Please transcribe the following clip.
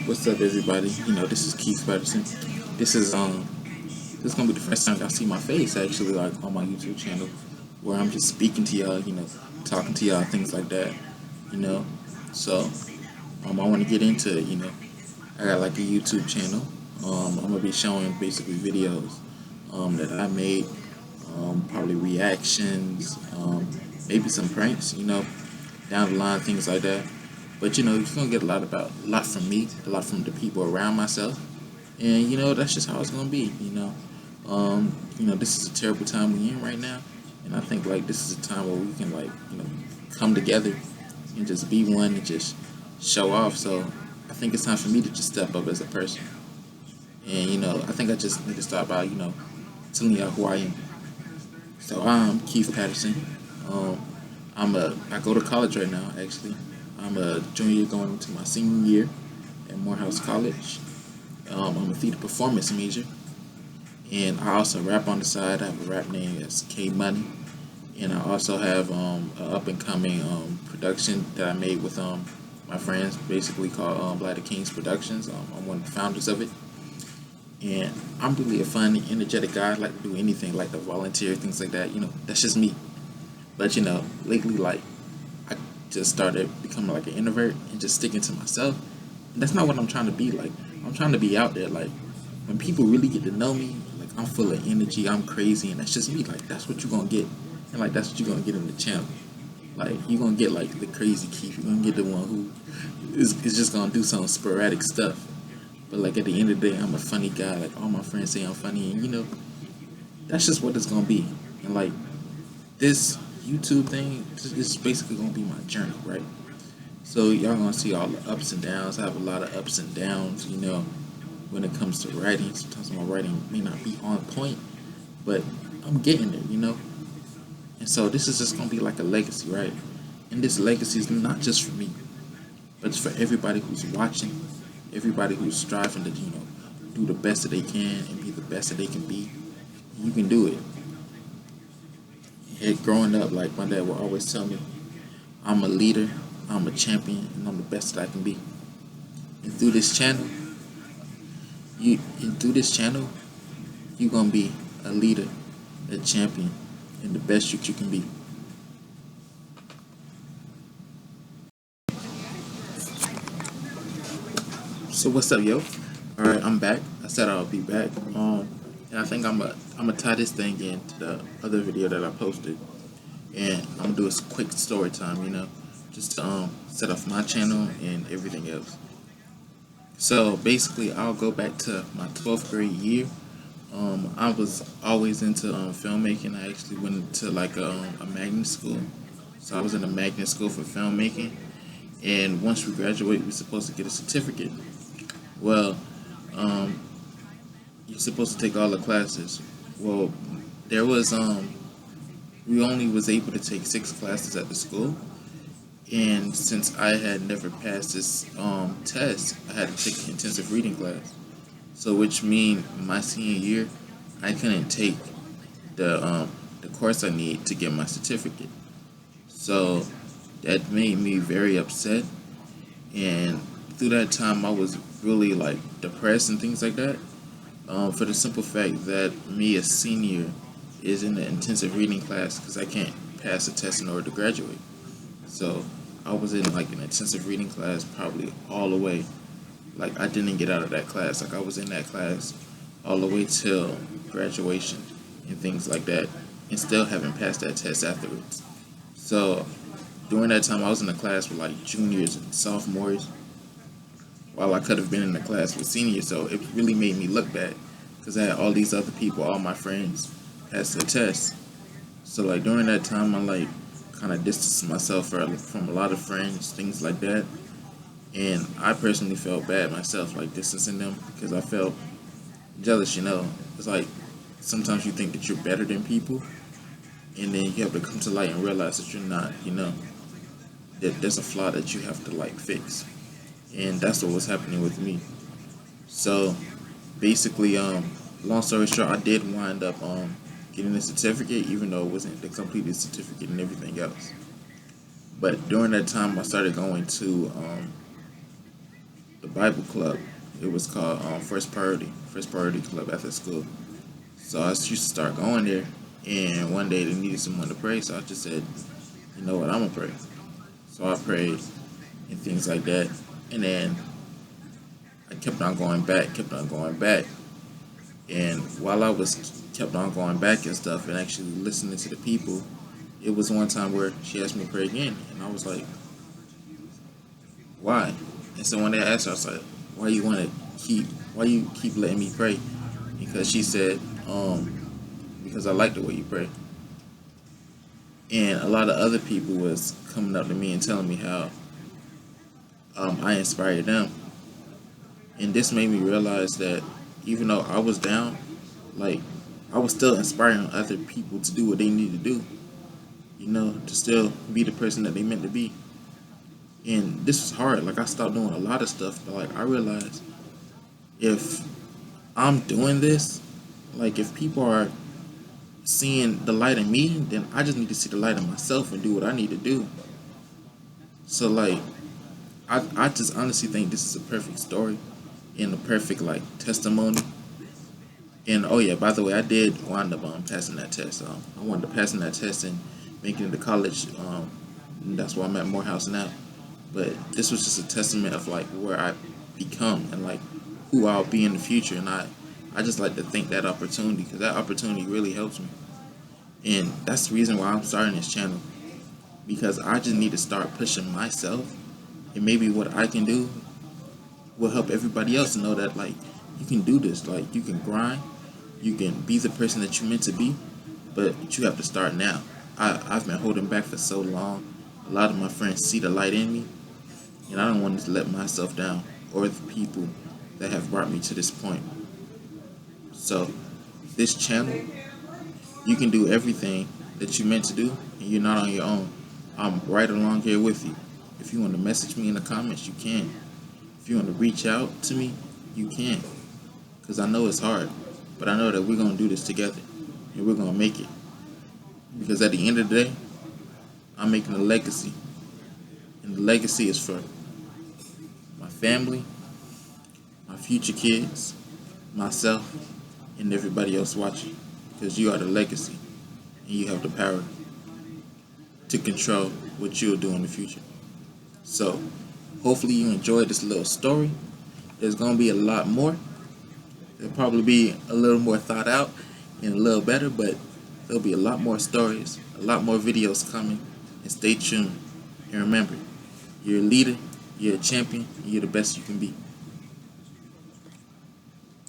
What's up, everybody? This is Keith Patterson. This is this is gonna be the first time y'all see my face actually, like on my YouTube channel, where I'm just speaking to y'all, talking to y'all, things like that, you know. So I want to get into it. I got like a YouTube channel. I'm gonna be showing basically videos that I made, probably reactions, maybe some pranks, down the line, things like that. But you're gonna get a lot from me, a lot from the people around myself, and that's just how it's gonna be. This is a terrible time we in right now, and I think like this is a time where we can like come together and just be one and just show off. So I think it's time for me to just step up as a person, and I think I just need to start by telling y'all who I am. So I'm Keith Patterson. Um, I go to college right now. Actually, I'm a junior going into my senior year at Morehouse College. I'm a theater performance major, and I also rap on the side. I have a rap name that's K Money, and I also have an up and coming production that I made with my friends, basically called Black the Kings Productions. I'm one of the founders of it, and I'm really a fun, energetic guy. I like to do anything, like to volunteer, things like that. That's just me. But lately, like I just started becoming like an introvert and just sticking to myself. And that's not what I'm trying to be like. I'm trying to be out there. Like when people really get to know me, like I'm full of energy, I'm crazy, and that's just me. Like that's what you're gonna get, and like that's what you're gonna get in the channel. Like you're gonna get like the crazy Keith. You're gonna get the one who is just gonna do some sporadic stuff. But like at the end of the day, I'm a funny guy. Like all my friends say I'm funny, and that's just what it's gonna be. And like this YouTube thing is basically gonna be my journey, right? So y'all gonna see all the ups and downs. I have a lot of ups and downs, when it comes to writing. Sometimes my writing may not be on point, but I'm getting there. And so this is just gonna be like a legacy, right? And this legacy is not just for me, but it's for everybody who's watching, everybody who's striving to, do the best that they can and be the best that they can be. You can do it. Growing up, like my dad would always tell me, I'm a leader, I'm a champion, and I'm the best that I can be. And through this channel, you're gonna be a leader, a champion, and the best you can be. So what's up, yo? All right, I'm back. I said I'll be back. And I think I'm gonna tie this thing into the other video that I posted, and I'm gonna do a quick story time. Just to set off my channel and everything else. So basically, I'll go back to my 12th grade year. I was always into filmmaking. I actually went to like a magnet school. So I was in a magnet school for filmmaking. And once we graduate, we're supposed to get a certificate. Well, um, you're supposed to take all the classes. Well, there was we only was able to take 6 classes at the school, and since I had never passed this test, I had to take an intensive reading class. So which mean my senior year, I couldn't take the course I need to get my certificate. So that made me very upset, and through that time I was really like depressed and things like that. For the simple fact that me, a senior, is in the intensive reading class because I can't pass a test in order to graduate. So I was in like an intensive reading class probably all the way. Like I didn't get out of that class. Like I was in that class all the way till graduation and things like that, and still haven't passed that test afterwards. So during that time, I was in a class with like juniors and sophomores, while I could have been in the class with seniors. So it really made me look bad because I had all these other people, all my friends, pass the test. So like during that time, I like kind of distanced myself from a lot of friends, things like that. And I personally felt bad myself, like distancing them because I felt jealous. It's like sometimes you think that you're better than people, and then you have to come to light and realize that you're not. That there's a flaw that you have to like fix, and that's what was happening with me. So basically, long story short, I did wind up getting a certificate, even though it wasn't the completed certificate and everything else. But during that time, I started going to the Bible club. It was called First Priority Club after school. So I used to start going there, and one day they needed someone to pray, so I just said, you know what, I'm gonna pray. So I prayed and things like that, and then I kept on going back, and while I was kept on going back and stuff, and actually listening to the people, it was one time where she asked me to pray again, and I was like, why? And so when they asked her, I was like, why you want to why you keep letting me pray? Because she said, because I like the way you pray. And a lot of other people was coming up to me and telling me how I inspired them. And this made me realize that even though I was down, like, I was still inspiring other people to do what they need to do, to still be the person that they meant to be. And this was hard. Like, I stopped doing a lot of stuff, but like, I realized if I'm doing this, like, if people are seeing the light in me, then I just need to see the light in myself and do what I need to do. So like, I just honestly think this is a perfect story and a perfect like testimony. And oh yeah, by the way, I did wind up passing that test. I wound up passing that test and making it to college. And that's why I'm at Morehouse now. But this was just a testament of like where I become and like who I'll be in the future. And I just like to thank that opportunity because that opportunity really helps me. And that's the reason why I'm starting this channel, because I just need to start pushing myself, and maybe what I can do will help everybody else know that like you can do this, like you can grind, you can be the person that you're meant to be, but you have to start now. I've been holding back for so long. A lot of my friends see the light in me, and I don't want to let myself down or the people that have brought me to this point. So this channel, you can do everything that you're meant to do, and you're not on your own. I'm right along here with you. If you want to message me in the comments, you can. If you want to reach out to me, you can. Because I know it's hard, but I know that we're going to do this together, and we're going to make it. Because at the end of the day, I'm making a legacy. And the legacy is for my family, my future kids, myself, and everybody else watching. Because you are the legacy, and you have the power to control what you'll do in the future. So, hopefully you enjoyed this little story. There's going to be a lot more. It'll probably be a little more thought out and a little better, but there'll be a lot more stories, a lot more videos coming, and stay tuned. And remember, you're a leader, you're a champion, and you're the best you can be.